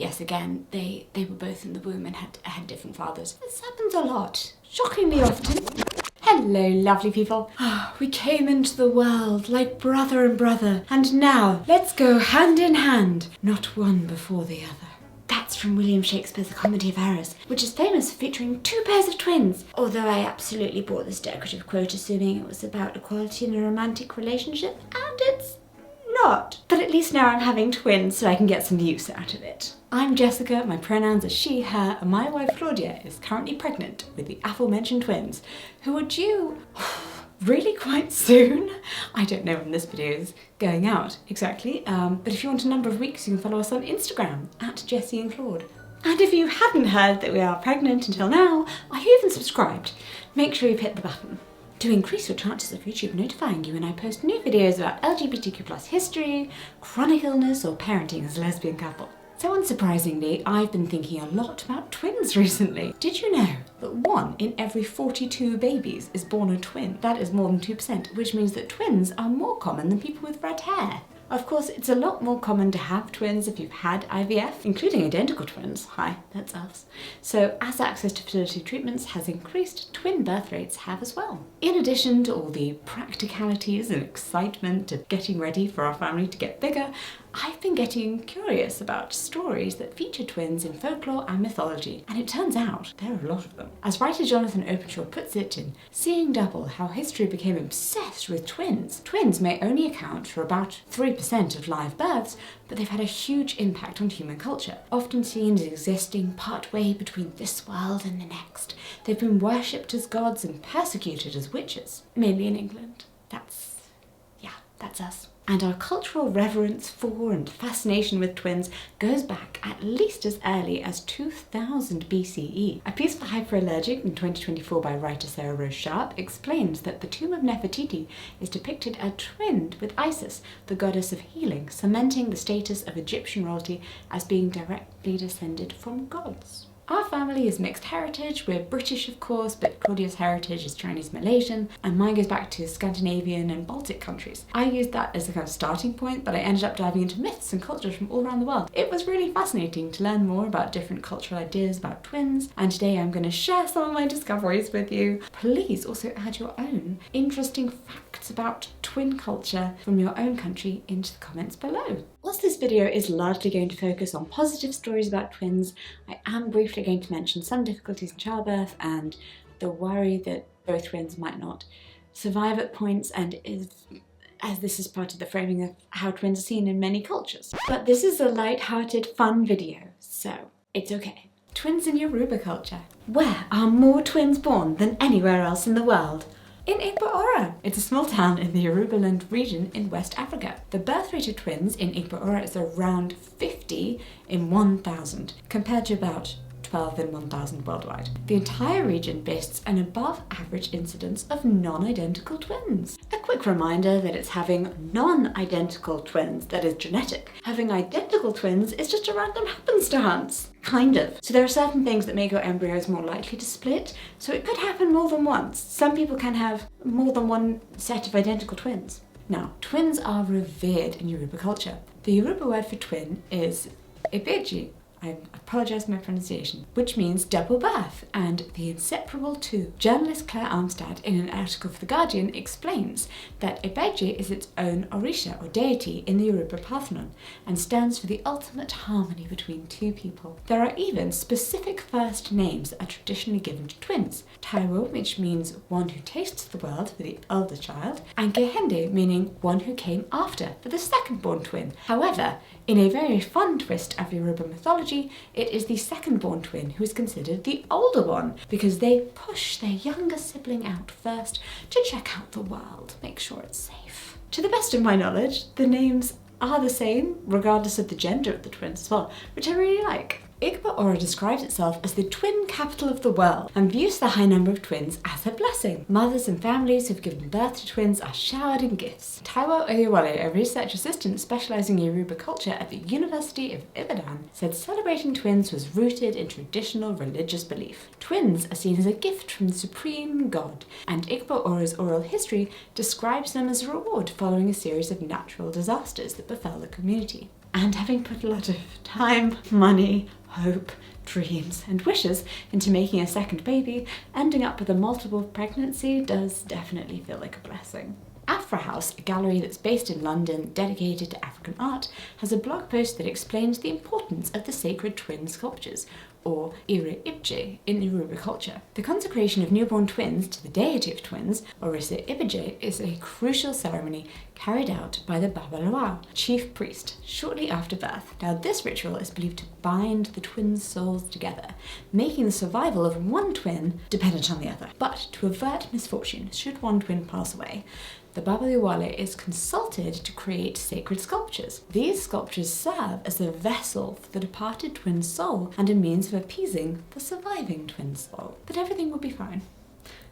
yes, again, they were both in the womb and had different fathers. This happens a lot, shockingly often. Hello, lovely people. We came into the world like brother and brother, and now let's go hand in hand, not one before the other. That's from William Shakespeare's The Comedy of Errors, which is famous for featuring two pairs of twins. Although I absolutely bought this decorative quote assuming it was about equality in a romantic relationship, and it's not. But at least now I'm having twins so I can get some use out of it. I'm Jessica, my pronouns are she, her, and my wife Claudia is currently pregnant with the aforementioned twins, who are due really quite soon. I don't know when this video is going out exactly, but if you want a number of weeks you can follow us on Instagram at Jessie and Claude. And if you hadn't heard that we are pregnant until now, or you even subscribed, make sure you've hit the button to increase your chances of YouTube notifying you when I post new videos about LGBTQ+ history, chronic illness, or parenting as a lesbian couple. So unsurprisingly, I've been thinking a lot about twins recently. Did you know that 1 in every 42 babies is born a twin? That is more than 2%, which means that twins are more common than people with red hair. Of course, it's a lot more common to have twins if you've had IVF, including identical twins. Hi, that's us. So as access to fertility treatments has increased, twin birth rates have as well. In addition to all the practicalities and excitement of getting ready for our family to get bigger, I've been getting curious about stories that feature twins in folklore and mythology, and it turns out there are a lot of them. As writer Jonathan Openshaw puts it in Seeing Double, How History Became Obsessed with Twins, twins may only account for about 3% of live births, but they've had a huge impact on human culture, often seen as existing partway between this world and the next. They've been worshipped as gods and persecuted as witches, mainly in England. That's us. And our cultural reverence for and fascination with twins goes back at least as early as 2000 BCE. A piece for Hyperallergic in 2024 by writer Sarah Rose Sharp explains that the tomb of Nefertiti is depicted as twinned with Isis, the goddess of healing, cementing the status of Egyptian royalty as being directly descended from gods. Our family is mixed heritage. We're British, of course, but Claudia's heritage is Chinese-Malaysian, and mine goes back to Scandinavian and Baltic countries. I used that as a kind of starting point, but I ended up diving into myths and cultures from all around the world. It was really fascinating to learn more about different cultural ideas about twins, and today I'm going to share some of my discoveries with you. Please also add your own interesting facts about twin culture from your own country into the comments below. Whilst this video is largely going to focus on positive stories about twins, I am briefly going to mention some difficulties in childbirth and the worry that both twins might not survive at points, and as this is part of the framing of how twins are seen in many cultures. But this is a light-hearted, fun video, so it's okay. Twins in Yoruba culture. Where are more twins born than anywhere else in the world? In Igbo-Ora. It's a small town in the Yorubaland region in West Africa. The birth rate of twins in Igbo-Ora is around 50 in 1,000, compared to about 12 in 1,000 worldwide. The entire region boasts an above-average incidence of non-identical twins. A quick reminder that it's having non-identical twins that is genetic. Having identical twins is just a random happenstance. Kind of. So there are certain things that make your embryos more likely to split, so it could happen more than once. Some people can have more than one set of identical twins. Now, twins are revered in Yoruba culture. The Yoruba word for twin is ibeji. I apologise for my pronunciation, which means double birth and the inseparable two. Journalist Claire Armstead, in an article for The Guardian, explains that Ibeji is its own Orisha, or deity, in the Yoruba pantheon, and stands for the ultimate harmony between two people. There are even specific first names that are traditionally given to twins. Taiwo, which means one who tastes the world for the elder child, and Gehende, meaning one who came after, for the second-born twin. However, in a very fun twist of Yoruba mythology, it is the second-born twin who is considered the older one, because they push their younger sibling out first to check out the world, make sure it's safe. To the best of my knowledge, the names are the same, regardless of the gender of the twins as well, which I really like. Igbo-Ora describes itself as the twin capital of the world and views the high number of twins as a blessing. Mothers and families who've given birth to twins are showered in gifts. Taiwo Oyewale, a research assistant specialising in Yoruba culture at the University of Ibadan, said celebrating twins was rooted in traditional religious belief. Twins are seen as a gift from the supreme god, and Igbo-Ora's oral history describes them as a reward following a series of natural disasters that befell the community. and having put a lot of time, money, hope, dreams and wishes into making a second baby, ending up with a multiple pregnancy does definitely feel like a blessing. Afra House, a gallery that's based in London dedicated to African art, has a blog post that explains the importance of the sacred twin sculptures, or Ire Ibje in Yoruba culture. The consecration of newborn twins to the deity of twins, or Ise Ibije, is a crucial ceremony carried out by the Babalawo, chief priest, shortly after birth. Now, this ritual is believed to bind the twins' souls together, making the survival of one twin dependent on the other. But to avert misfortune, should one twin pass away, the Babalawo is consulted to create sacred sculptures. These sculptures serve as a vessel for the departed twin's soul and a means of appeasing the surviving twin's soul. But everything will be fine.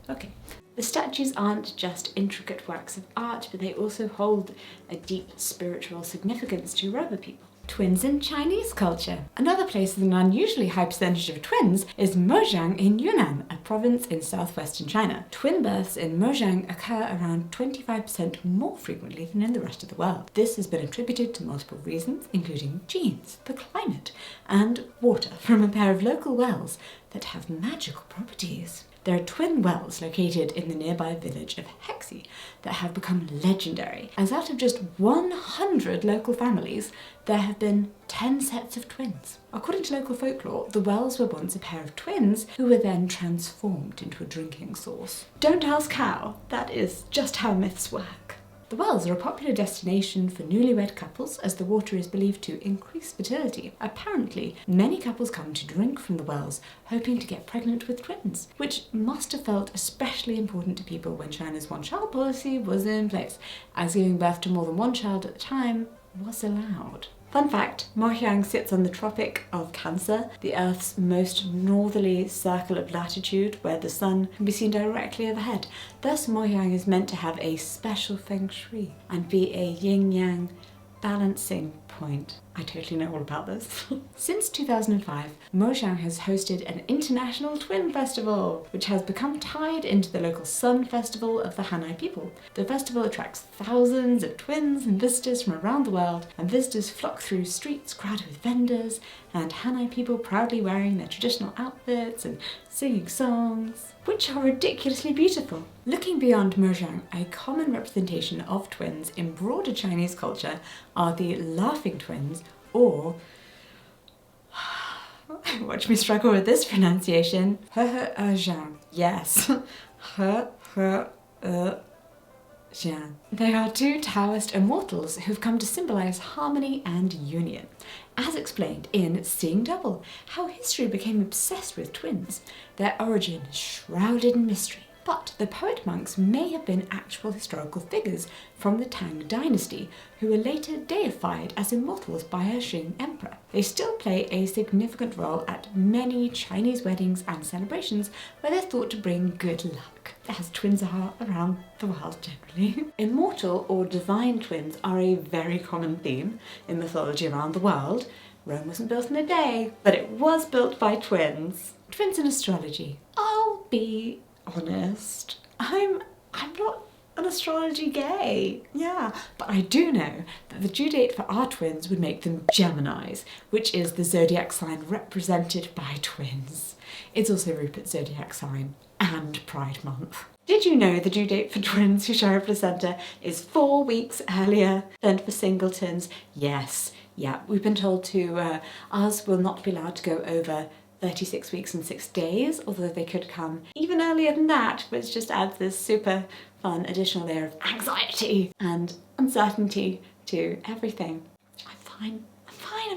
Okay. The statues aren't just intricate works of art, but they also hold a deep spiritual significance to Yoruba people. Twins in Chinese culture. Another place with an unusually high percentage of twins is Mojiang in Yunnan, a province in southwestern China. Twin births in Mojiang occur around 25% more frequently than in the rest of the world. This has been attributed to multiple reasons, including genes, the climate, and water from a pair of local wells that have magical properties. There are twin wells located in the nearby village of Hexi that have become legendary, as out of just 100 local families, there have been 10 sets of twins. According to local folklore, the wells were once a pair of twins who were then transformed into a drinking source. Don't ask how, that is just how myths work. The wells are a popular destination for newlywed couples as the water is believed to increase fertility. Apparently, many couples come to drink from the wells, hoping to get pregnant with twins, which must have felt especially important to people when China's one-child policy was in place, as giving birth to more than one child at the time was allowed. Fun fact, Mojiang sits on the Tropic of Cancer, the Earth's most northerly circle of latitude, where the sun can be seen directly overhead. Thus, Mojiang is meant to have a special feng shui and be a yin-yang balancing point. I totally know all about this. Since 2005, Mojiang has hosted an international twin festival, which has become tied into the local Sun Festival of the Hanai people. The festival attracts thousands of twins and visitors from around the world, and visitors flock through streets crowded with vendors and Hanai people proudly wearing their traditional outfits and singing songs, which are ridiculously beautiful. Looking beyond Mojiang, a common representation of twins in broader Chinese culture are the laughing twins, or watch me struggle with this pronunciation. Yes. They are two Taoist immortals who've come to symbolize harmony and union. As explained in Seeing Double, how history became obsessed with twins, their origin is shrouded in mystery. But the poet monks may have been actual historical figures from the Tang dynasty who were later deified as immortals by a Qing emperor. They still play a significant role at many Chinese weddings and celebrations where they're thought to bring good luck, as twins are around the world generally. Immortal or divine twins are a very common theme in mythology around the world. Rome wasn't built in a day, but it was built by twins. Twins in astrology. I'll be honest, I'm not an astrology gay. Yeah, but I do know that the due date for our twins would make them Geminis, which is the zodiac sign represented by twins. It's also Rupert's zodiac sign and Pride Month. Did you know the due date for twins who share a placenta is 4 weeks earlier than for singletons? Yes, yeah, we've been told to, ours will not be allowed to go over 36 weeks and 6 days, although they could come even earlier than that, which just adds this super fun additional layer of anxiety and uncertainty to everything. I'm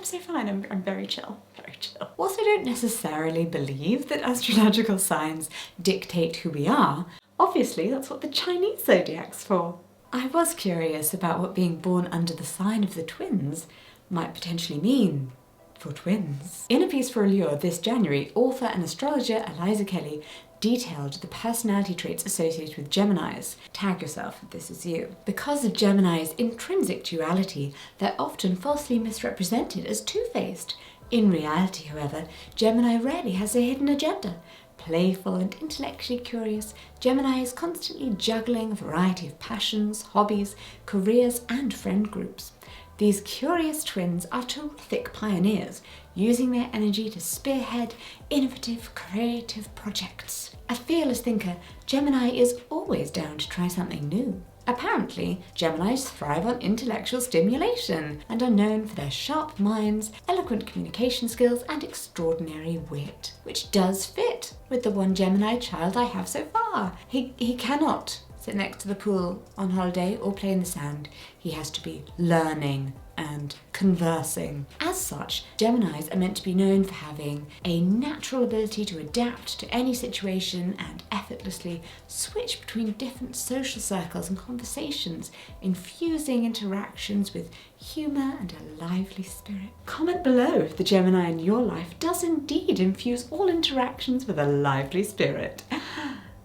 so fine, I'm very chill, very chill. Also, I don't necessarily believe that astrological signs dictate who we are. Obviously, that's what the Chinese zodiac's for. I was curious about what being born under the sign of the twins might potentially mean for twins. In a piece for Allure this January, author and astrologer Eliza Kelly detailed the personality traits associated with Geminis. Tag yourself if this is you. Because of Gemini's intrinsic duality, they're often falsely misrepresented as two-faced. In reality, however, Gemini rarely has a hidden agenda. Playful and intellectually curious, Gemini is constantly juggling a variety of passions, hobbies, careers, and friend groups. These curious twins are terrific pioneers, using their energy to spearhead innovative, creative projects. A fearless thinker, Gemini is always down to try something new. Apparently, Geminis thrive on intellectual stimulation and are known for their sharp minds, eloquent communication skills, and extraordinary wit, which does fit with the one Gemini child I have so far. He cannot sit next to the pool on holiday or play in the sand. He has to be learning and conversing. As such, Geminis are meant to be known for having a natural ability to adapt to any situation and effortlessly switch between different social circles and conversations, infusing interactions with humour and a lively spirit. Comment below if the Gemini in your life does indeed infuse all interactions with a lively spirit.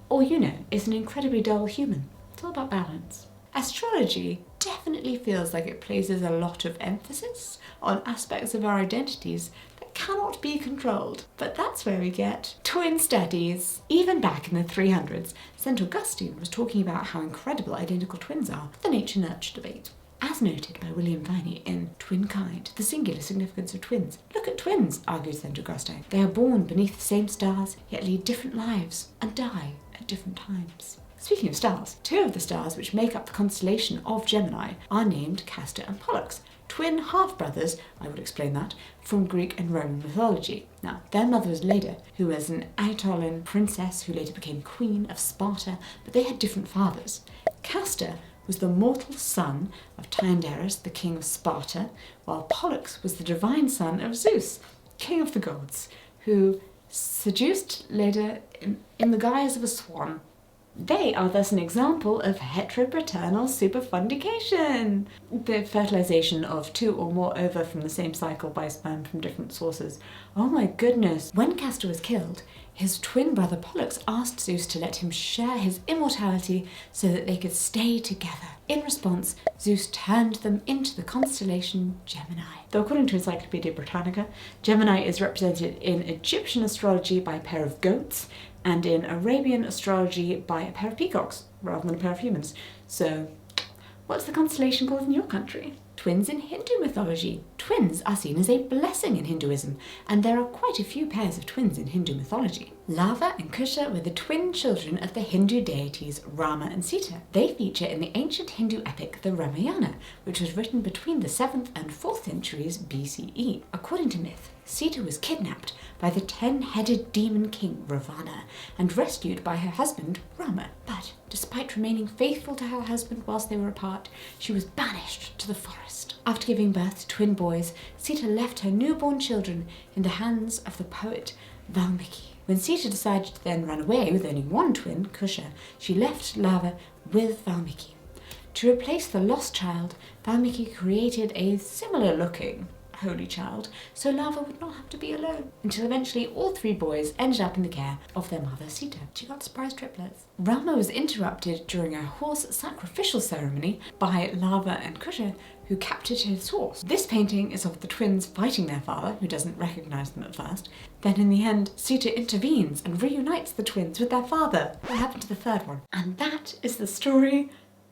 Or, is an incredibly dull human. It's all about balance. Astrology definitely feels like it places a lot of emphasis on aspects of our identities that cannot be controlled. But that's where we get twin studies. Even back in the 300s, St. Augustine was talking about how incredible identical twins are, the nature-nurture debate. As noted by William Viney in Twinkind, The Singular Significance of Twins. Look at twins, argued St. Augustine. They are born beneath the same stars, yet lead different lives and die at different times. Speaking of stars, two of the stars which make up the constellation of Gemini are named Castor and Pollux, twin half-brothers, I will explain that, from Greek and Roman mythology. Now, their mother was Leda, who was an Aetolian princess who later became queen of Sparta, but they had different fathers. Castor was the mortal son of Tyndareus, the king of Sparta, while Pollux was the divine son of Zeus, king of the gods, who seduced Leda in the guise of a swan. They are thus an example of heteropaternal superfundication, the fertilization of two or more ova from the same cycle by sperm from different sources. Oh my goodness. When Castor was killed, his twin brother Pollux asked Zeus to let him share his immortality so that they could stay together. In response, Zeus turned them into the constellation Gemini. Though according to Encyclopedia Britannica, Gemini is represented in Egyptian astrology by a pair of goats, and in Arabian astrology by a pair of peacocks, rather than a pair of humans. So, what's the constellation called in your country? Twins in Hindu mythology. Twins are seen as a blessing in Hinduism, and there are quite a few pairs of twins in Hindu mythology. Lava and Kusha were the twin children of the Hindu deities Rama and Sita. They feature in the ancient Hindu epic the Ramayana, which was written between the 7th and 4th centuries BCE. According to myth, Sita was kidnapped by the 10-headed demon king Ravana and rescued by her husband Rama. But despite remaining faithful to her husband whilst they were apart, she was banished to the forest. After giving birth to twin boys, Sita left her newborn children in the hands of the poet Valmiki. When Sita decided to then run away with only one twin, Kusha, she left Lava with Valmiki. To replace the lost child, Valmiki created a similar-looking holy child, so Lava would not have to be alone, until eventually all three boys ended up in the care of their mother Sita. She got surprise triplets. Rama was interrupted during a horse sacrificial ceremony by Lava and Kusha, who captured his horse. This painting is of the twins fighting their father, who doesn't recognize them at first. Then in the end, Sita intervenes and reunites the twins with their father. What happened to the third one? And that is the story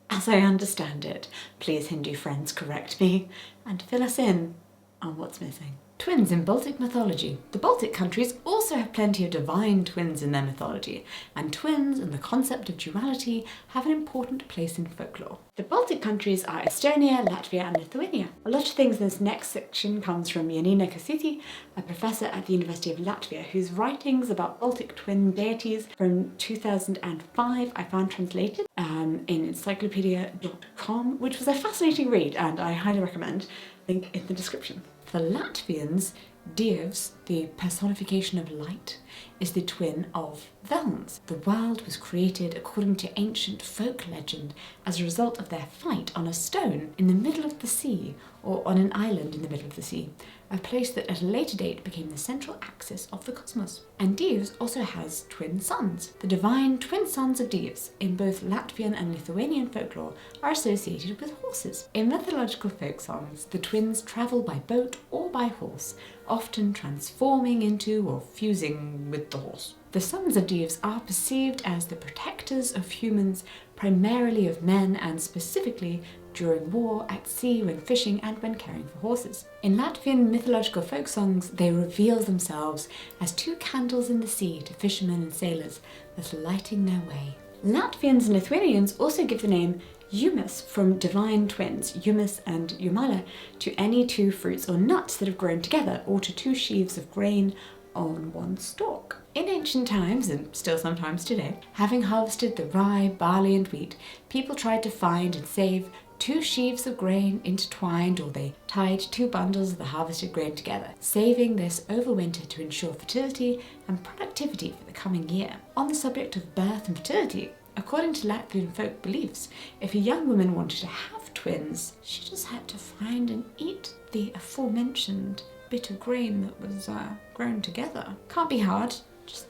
as I understand it. Please, Hindu friends, correct me and fill us in on what's missing. Twins in Baltic mythology. The Baltic countries also have plenty of divine twins in their mythology, and twins and the concept of duality have an important place in folklore. The Baltic countries are Estonia, Latvia, and Lithuania. A lot of things in this next section comes from Janina Kasiti, a professor at the University of Latvia, whose writings about Baltic twin deities from 2005 I found translated in encyclopedia.com, which was a fascinating read and I highly recommend. Link in the description. For Latvians, Dievs, the personification of light, is the twin of Velns. The world was created according to ancient folk legend as a result of their fight on a stone in the middle of the sea, or on an island in the middle of the sea, a place that at a later date became the central axis of the cosmos. And Dievs also has twin sons. The divine twin sons of Dievs in both Latvian and Lithuanian folklore are associated with horses. In mythological folk songs, the twins travel by boat or by horse, often transforming into or fusing with the horse. The sons of Dievs are perceived as the protectors of humans, primarily of men and specifically during war, at sea, when fishing, and when caring for horses. In Latvian mythological folk songs, they reveal themselves as two candles in the sea to fishermen and sailors, thus lighting their way. Latvians and Lithuanians also give the name Jumis from divine twins, Jumis and Jumala, to any two fruits or nuts that have grown together, or to two sheaves of grain on one stalk. In ancient times, and still sometimes today, having harvested the rye, barley and wheat, people tried to find and save two sheaves of grain intertwined, or they tied two bundles of the harvested grain together, saving this over winter to ensure fertility and productivity for the coming year. On the subject of birth and fertility, according to Latvian folk beliefs, if a young woman wanted to have twins, she just had to find and eat the aforementioned bit of grain that was grown together. Can't be hard, just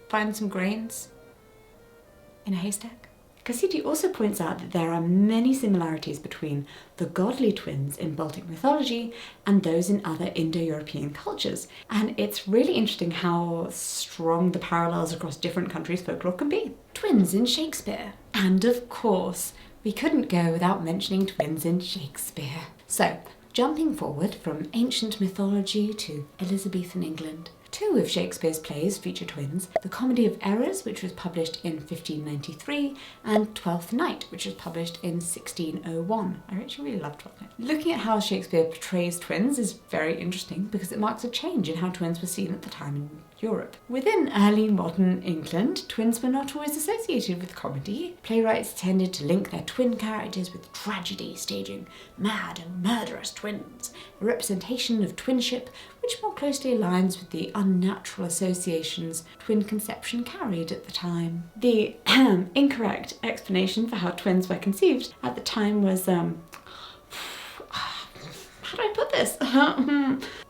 find some grains in a haystack. Cassiti also points out that there are many similarities between the godly twins in Baltic mythology and those in other Indo-European cultures, and it's really interesting how strong the parallels across different countries' folklore can be. Twins in Shakespeare. And of course, we couldn't go without mentioning twins in Shakespeare. So, jumping forward from ancient mythology to Elizabethan England, two of Shakespeare's plays feature twins: The Comedy of Errors, which was published in 1593, and Twelfth Night, which was published in 1601. I actually really love Twelfth Night. Looking at how Shakespeare portrays twins is very interesting because it marks a change in how twins were seen at the time in Europe. Within early modern England, twins were not always associated with comedy. Playwrights tended to link their twin characters with tragedy, staging mad and murderous twins, a representation of twinship which more closely aligns with the unnatural associations twin conception carried at the time. The incorrect explanation for how twins were conceived at the time was, how do I put this?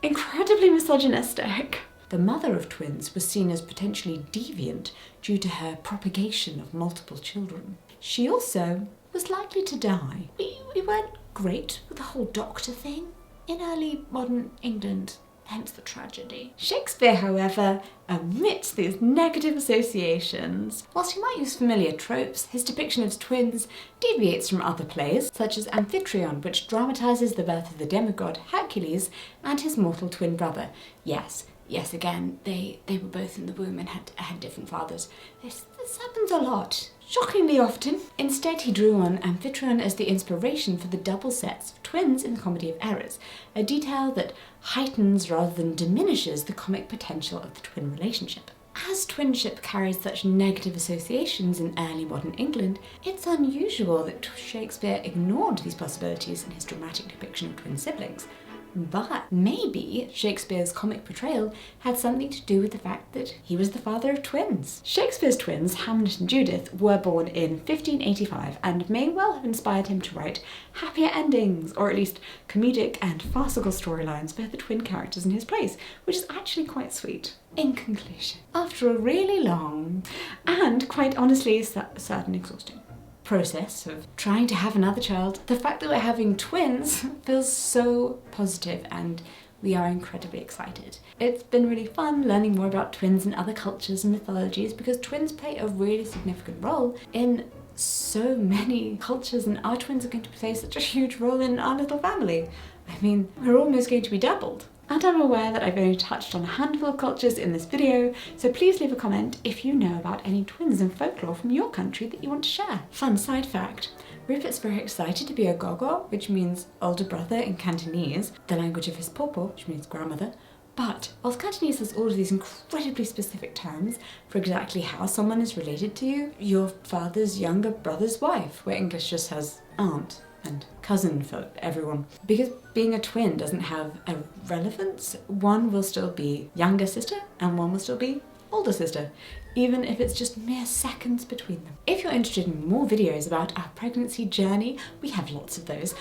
Incredibly misogynistic. The mother of twins was seen as potentially deviant due to her propagation of multiple children. She also was likely to die. We weren't great with the whole doctor thing in early modern England, hence the tragedy. Shakespeare, however, omits these negative associations. Whilst he might use familiar tropes, his depiction of twins deviates from other plays, such as Amphitryon, which dramatises the birth of the demigod Hercules and his mortal twin brother. Yes, again, they were both in the womb and had different fathers. This happens a lot, shockingly often. Instead, he drew on Amphitryon as the inspiration for the double sets of twins in the Comedy of Errors, a detail that heightens rather than diminishes the comic potential of the twin relationship. As twinship carries such negative associations in early modern England, it's unusual that Shakespeare ignored these possibilities in his dramatic depiction of twin siblings. But maybe Shakespeare's comic portrayal had something to do with the fact that he was the father of twins. Shakespeare's twins, Hamlet and Judith, were born in 1585 and may well have inspired him to write happier endings, or at least comedic and farcical storylines for the twin characters in his plays, which is actually quite sweet. In conclusion, after a really long and quite honestly sad and exhausting process of trying to have another child, the fact that we're having twins feels so positive and we are incredibly excited. It's been really fun learning more about twins in other cultures and mythologies because twins play a really significant role in so many cultures, and our twins are going to play such a huge role in our little family. I mean, we're almost going to be doubled. And I'm aware that I've only touched on a handful of cultures in this video, so please leave a comment if you know about any twins in folklore from your country that you want to share. Fun side fact, Rupert's very excited to be a gogo, which means older brother in Cantonese, the language of his popo, which means grandmother. But whilst Cantonese has all of these incredibly specific terms for exactly how someone is related to you, your father's younger brother's wife, where English just has aunt and cousin for everyone. Because being a twin doesn't have a relevance, one will still be younger sister and one will still be older sister, even if it's just mere seconds between them. If you're interested in more videos about our pregnancy journey, we have lots of those.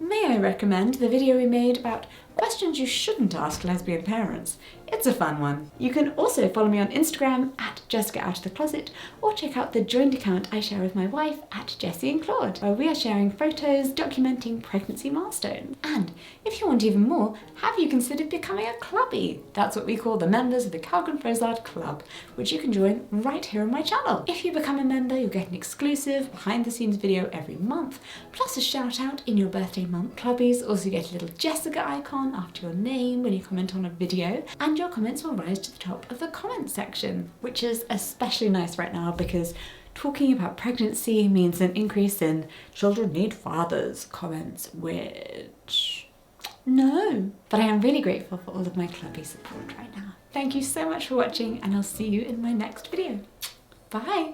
May I recommend the video we made about Questions you shouldn't ask lesbian parents. It's a fun one. You can also follow me on Instagram at JessicaOutOfTheCloset, or check out the joint account I share with my wife at Jessie and Claude, where we are sharing photos documenting pregnancy milestones. And if you want even more, have you considered becoming a clubby? That's what we call the members of the Kellgren-Fozard Club, which you can join right here on my channel. If you become a member, you'll get an exclusive behind-the-scenes video every month, plus a shout out in your birthday month. Clubbies also get a little Jessica icon after your name when you comment on a video, and your comments will rise to the top of the comments section, which is especially nice right now because talking about pregnancy means an increase in children need fathers comments, which no. But I am really grateful for all of my clubby support right now. Thank you so much for watching, and I'll see you in my next video. Bye!